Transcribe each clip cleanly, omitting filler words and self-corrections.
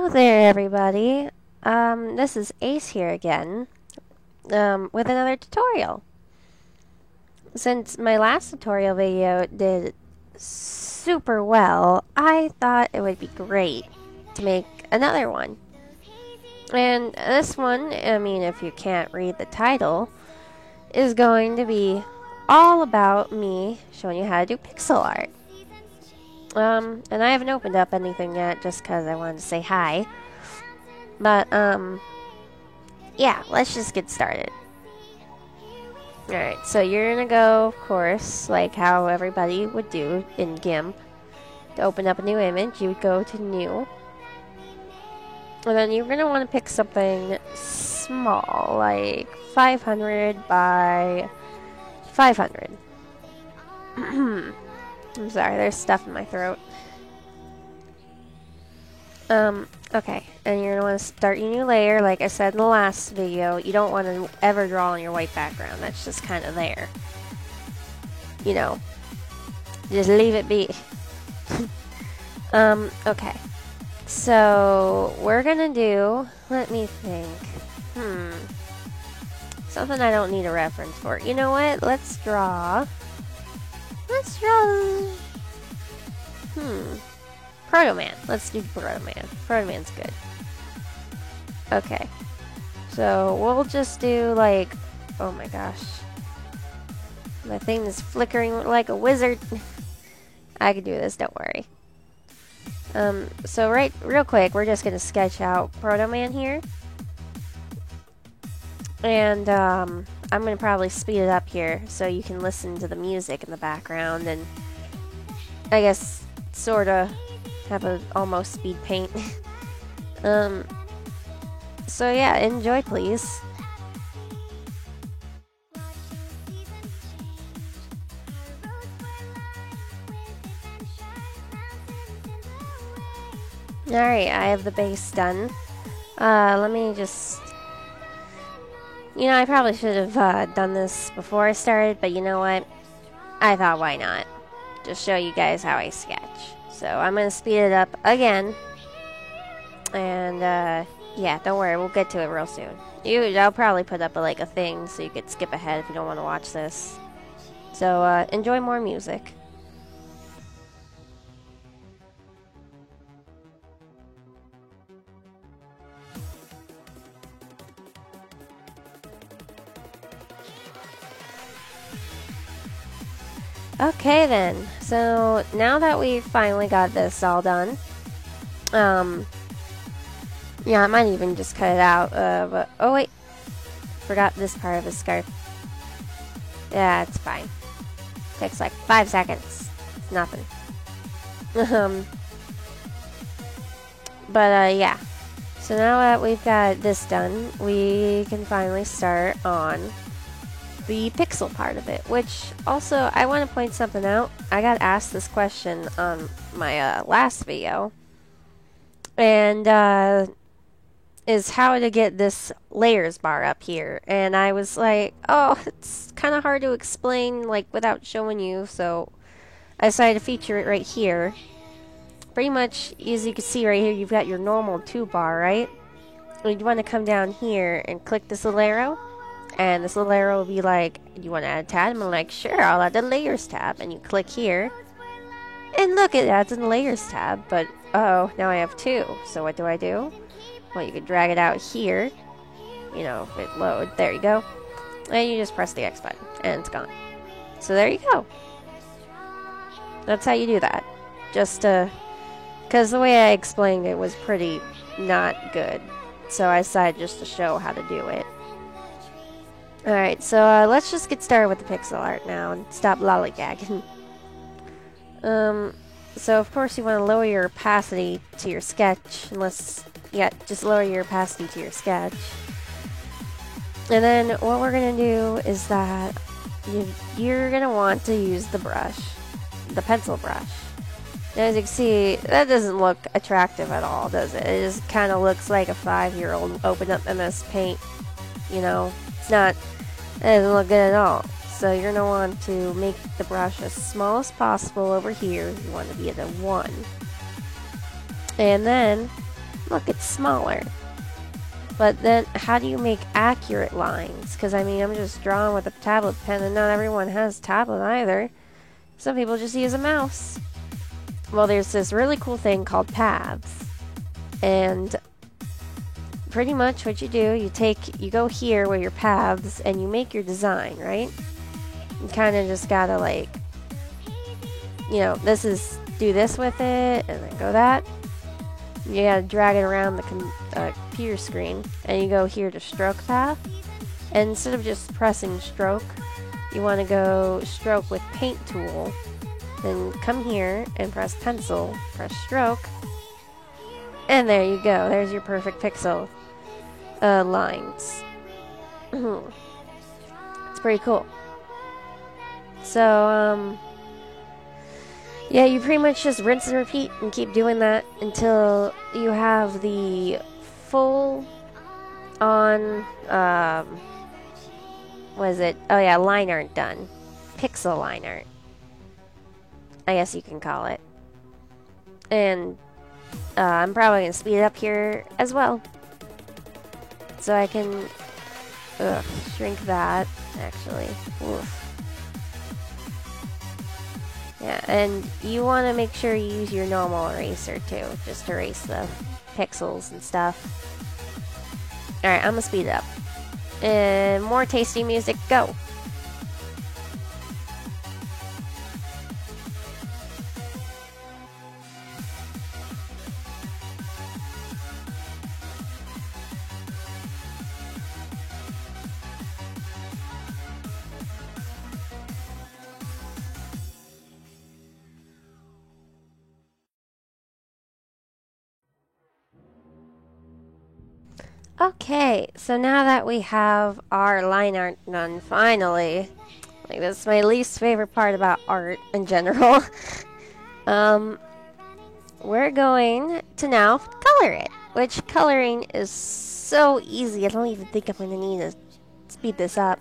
Hello there, everybody. This is Ace here again, with another tutorial. Since my last tutorial video did super well, I thought it would be great to make another one. And this one, I mean, if you can't read the title, is going to be all about me showing you how to do pixel art. And I haven't opened up anything yet just because I wanted to say hi. But, yeah, let's just get started. Alright, so you're gonna go, of course, like how everybody would do in GIMP. To open up a new image, you would go to New. And then you're gonna want to pick something small, like 500 by 500. I'm sorry, there's stuff in my throat. Okay, and you're going to want to start your new layer. Like I said in the last video, you don't want to ever draw on your white background. That's just kind of there. You know, just leave it be. Okay. So, we're going to do, let me think. Something I don't need a reference for. You know what? Let's draw. Proto Man. Let's do Proto Man. Proto Man's good. Okay. So we'll just do like, oh my gosh. My thing is flickering like a wizard. I can do this, don't worry. So real quick, we're just gonna sketch out Proto Man here. And I'm gonna probably speed it up here so you can listen to the music in the background and I guess sorta have a almost speed paint. So yeah, enjoy please. Alright, I have the base done. Let me just... You know, I probably should have done this before I started, but you know what? I thought, why not? Just show you guys how I sketch. So I'm going to speed it up again. And, yeah, don't worry, we'll get to it real soon. I'll probably put up a thing so you could skip ahead if you don't want to watch this. So, enjoy more music. Okay then, so now that we've finally got this all done, yeah, I might even just cut it out, but, oh wait, forgot this part of his scarf. Yeah, it's fine. Takes like 5 seconds. It's nothing. But, yeah. So now that we've got this done, we can finally start on the pixel part of it, which also I want to point something out. I got asked this question on my last video, and is how to get this layers bar up here, and I was like, oh, it's kind of hard to explain without showing you, so I decided to feature it right here. Pretty much, as you can see right here, you've got your normal toolbar, right? And you want to come down here and click this little arrow. And this little arrow will be like, you want to add a tab? I'm like, sure, I'll add the layers tab. And you click here. And look, it adds in the layers tab. But, uh-oh, now I have 2. So what do? Well, you can drag it out here. You know, if it loads. There you go. And you just press the X button. And it's gone. So there you go. That's how you do that. Just, because the way I explained it was pretty not good. So I decided just to show how to do it. Alright, so let's just get started with the pixel art now and stop lollygagging. So of course you want to lower your opacity to your sketch, just lower your opacity to your sketch. And then what we're going to do is that you're going to want to use the brush, the pencil brush. And as you can see, that doesn't look attractive at all, does it? It just kind of looks like a 5-year-old opened up MS Paint, you know? It doesn't look good at all. So you're going to want to make the brush as small as possible over here. You want to be at a 1. And then Look, it's smaller. But then, how do you make accurate lines? Because, I mean, I'm just drawing with a tablet pen, and not everyone has tablet either. Some people just use a mouse. Well, there's this really cool thing called paths. And pretty much what you do, you go here where your paths, and you make your design, right? You kind of just gotta, like, you know, do this with it, and then go that. You gotta drag it around the computer screen, and you go here to stroke path. And instead of just pressing stroke, you want to go stroke with paint tool. Then come here and press pencil, press stroke, and there you go. There's your perfect pixel lines. It's pretty cool. So, yeah, you pretty much just rinse and repeat and keep doing that until you have the full on, what is it? Oh yeah, line art done. Pixel line art, I guess you can call it. And I'm probably going to speed it up here as well. So I can shrink that, actually. Oof. Yeah, and you want to make sure you use your normal eraser too, just to erase the pixels and stuff. Alright, I'm gonna speed it up. And more tasty music, go! Okay, so now that we have our line art done, finally, like this is my least favorite part about art in general, we're going to now color it, which coloring is so easy, I don't even think I'm going to need to speed this up.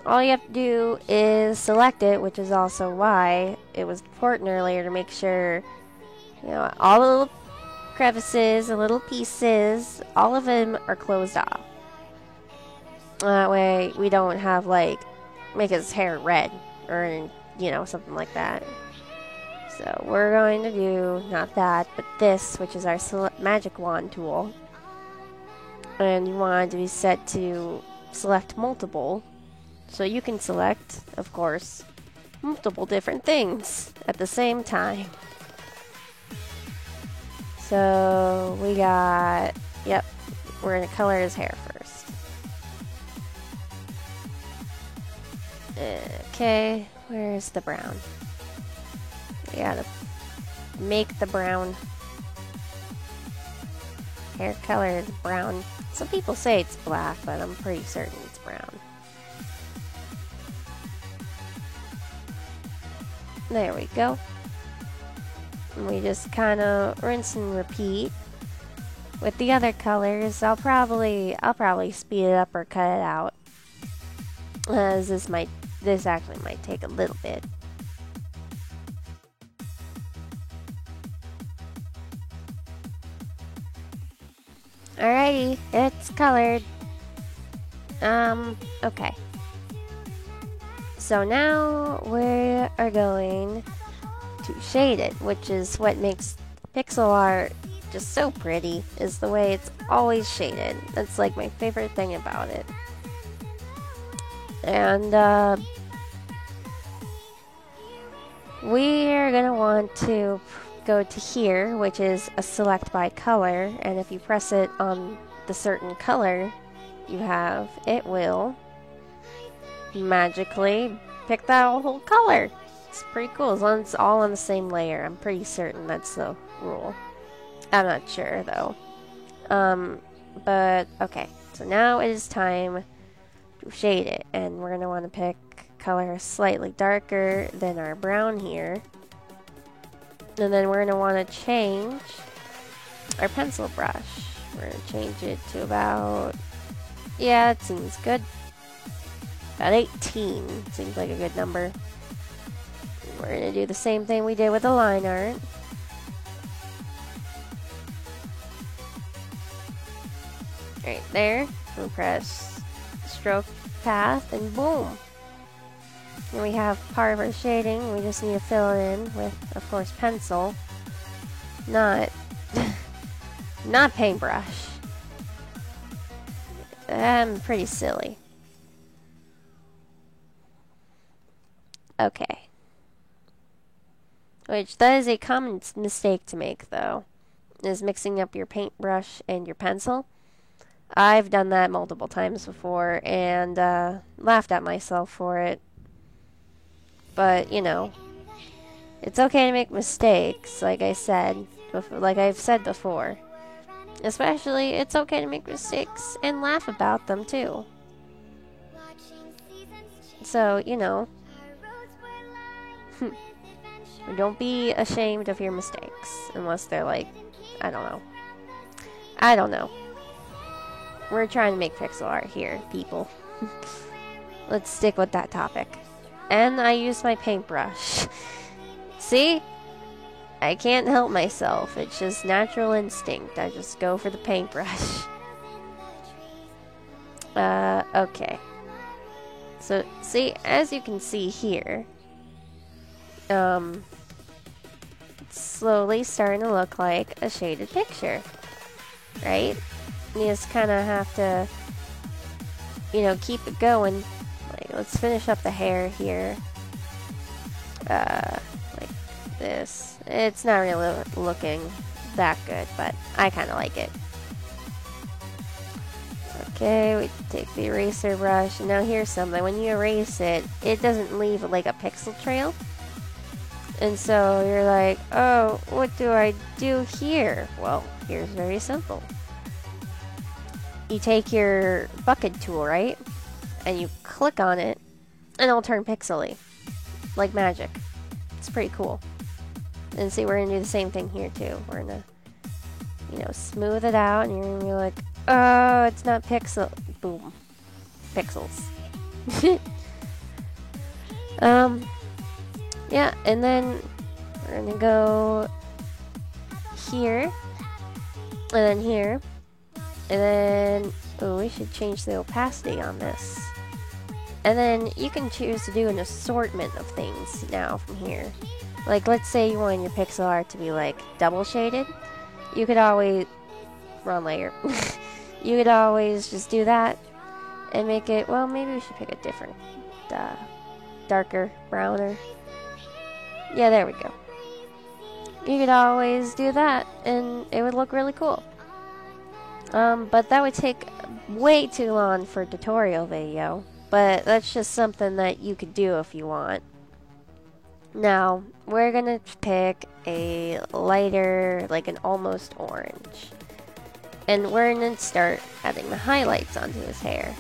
All you have to do is select it, which is also why it was important earlier to make sure, you know, all the little crevices and little pieces, all of them are closed off. That way we don't have, like, make his hair red or, you know, something like that. So we're going to do not that, but this, which is our magic wand tool. And you want it to be set to select multiple. So you can select, of course, multiple different things at the same time. So we got, yep, we're going to color his hair first. Okay, where's the brown? We gotta make the brown. Hair color is brown. Some people say it's black, but I'm pretty certain it's brown. There we go. And we just kind of rinse and repeat. With the other colors, I'll probably speed it up or cut it out. As this actually might take a little bit. Alrighty, it's colored. Okay. So now we are going to shade it, which is what makes pixel art just so pretty, is the way it's always shaded. That's like my favorite thing about it. And we're gonna want to go to here, which is a select by color, and if you press it on the certain color you have, it will magically pick that whole color. It's pretty cool, as long as it's all on the same layer. I'm pretty certain that's the rule. I'm not sure though. But okay, so now it is time to shade it, and we're gonna want to pick color slightly darker than our brown here. And then we're gonna want to change our pencil brush. We're gonna change it to about, yeah, it seems good. About 18 seems like a good number. We're gonna do the same thing we did with the line art. Right there. We'll press stroke path and boom. And we have part of our shading. We just need to fill it in with, of course, pencil. Not paintbrush. I'm pretty silly. Okay. Which, that is a common mistake to make, though, is mixing up your paintbrush and your pencil. I've done that multiple times before and laughed at myself for it. But, you know, it's okay to make mistakes, like I've said before. Especially, it's okay to make mistakes and laugh about them, too. So, you know, don't be ashamed of your mistakes, unless they're like, I don't know. We're trying to make pixel art here, people. Let's stick with that topic. And I use my paintbrush. See? I can't help myself. It's just natural instinct. I just go for the paintbrush. Okay. So, see, as you can see here, it's slowly starting to look like a shaded picture. Right? You just kind of have to, you know, keep it going. Like, let's finish up the hair here. Like this. It's not really looking that good, but I kind of like it. Okay, we take the eraser brush, and now here's something. When you erase it, it doesn't leave like a pixel trail. And so you're like, oh, what do I do here? Well, here's very simple. You take your bucket tool, right? And you click on it, and it'll turn pixely. Like magic. It's pretty cool. And see, we're going to do the same thing here, too. We're going to, you know, smooth it out, and you're going to be like, oh, it's not pixel. Boom. Pixels. Yeah, and then we're going to go here, and then here. And then, oh, we should change the opacity on this. And then you can choose to do an assortment of things now from here. Like, let's say you want your pixel art to be, like, double shaded. You could always, wrong layer. You could always just do that and make it, well, maybe we should pick a different, darker, browner. Yeah, there we go. You could always do that and it would look really cool. But that would take way too long for a tutorial video. But that's just something that you could do if you want. Now, we're gonna pick a lighter, like an almost orange. And we're gonna start adding the highlights onto his hair.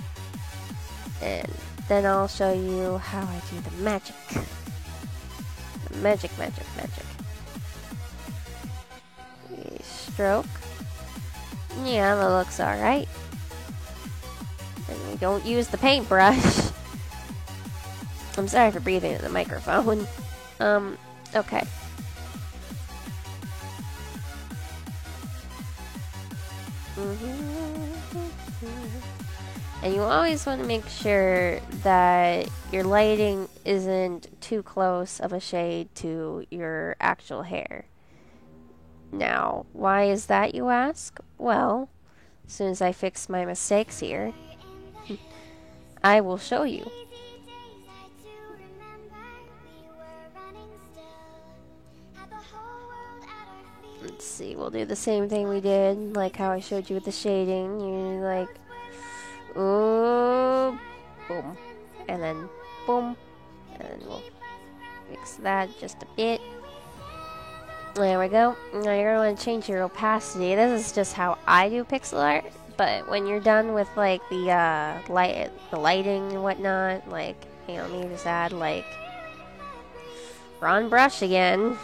And then I'll show you how I do the magic. Magic. Stroke. Yeah, that looks alright. And we don't use the paintbrush. I'm sorry for breathing in the microphone. Okay. And you always want to make sure that your lighting isn't too close of a shade to your actual hair. Now, why is that, you ask? Well, as soon as I fix my mistakes here, I will show you. Let's see, we'll do the same thing we did, like how I showed you with the shading. You're like, ooh, boom, and then boom, and then we'll fix that just a bit. There we go. Now you're going to change your opacity. This is just how I do pixel art, but when you're done with like the lighting and whatnot, like, you know, let me just add like wrong brush again.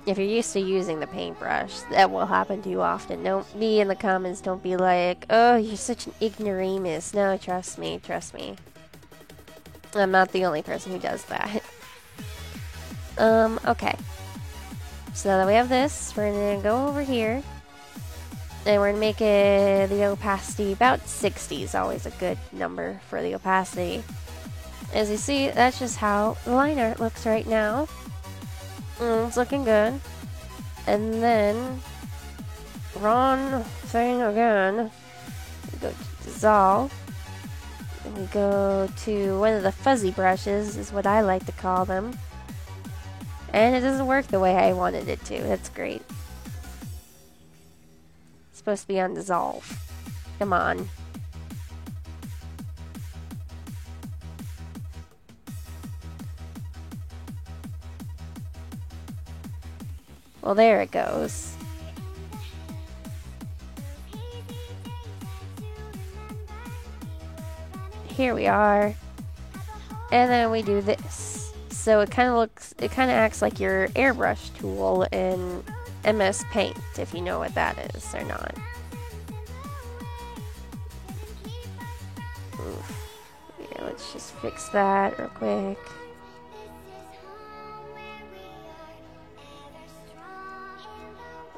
If you're used to using the paintbrush, that will happen to you often. Don't be in the comments, don't be like, oh, you're such an ignoramus. No, trust me. I'm not the only person who does that. Okay. So now that we have this, we're going to go over here. And we're going to make it the opacity about 60 is always a good number for the opacity. As you see, that's just how the line art looks right now. It's looking good. And then, wrong thing again. We go to dissolve. And we go to one of the fuzzy brushes, is what I like to call them. And it doesn't work the way I wanted it to. That's great. It's supposed to be on dissolve. Come on. Well, there it goes. Here we are. And then we do this. So it kind of acts like your airbrush tool in MS Paint, if you know what that is or not. Oof. Here, let's just fix that real quick.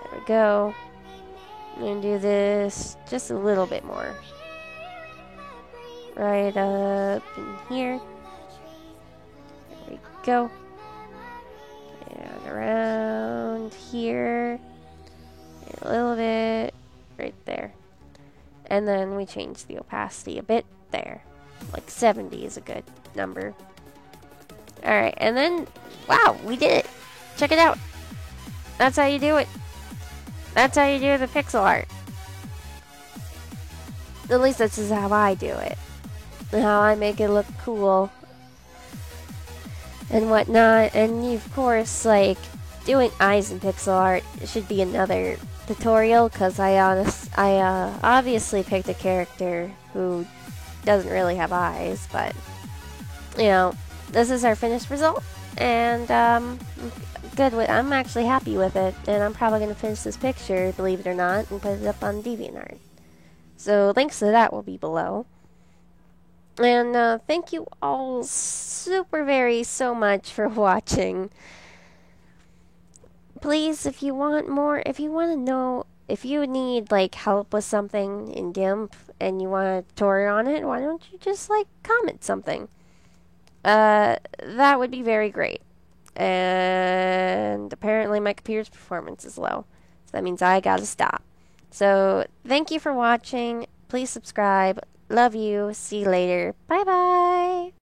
There we go. I'm gonna do this just a little bit more. Right up in here. There we go. And around here. And a little bit right there. And then we change the opacity a bit there. Like 70 is a good number. Alright, and then, wow, we did it. Check it out. That's how you do it. That's how you do the pixel art. At least this is how I do it. And how I make it look cool. And whatnot. And of course, like, doing eyes in pixel art should be another tutorial, because I obviously picked a character who doesn't really have eyes, but, you know, this is our finished result. And, I'm actually happy with it, and I'm probably going to finish this picture, believe it or not, and put it up on DeviantArt. So links to that will be below. And thank you all so much for watching. Please, if you want more, if you want to know, if you need like help with something in GIMP and you want a tutorial on it, why don't you just like comment something? That would be very great. And apparently my computer's performance is low, so that means I gotta stop. So thank you for watching. Please subscribe. Love you. See you later. Bye bye.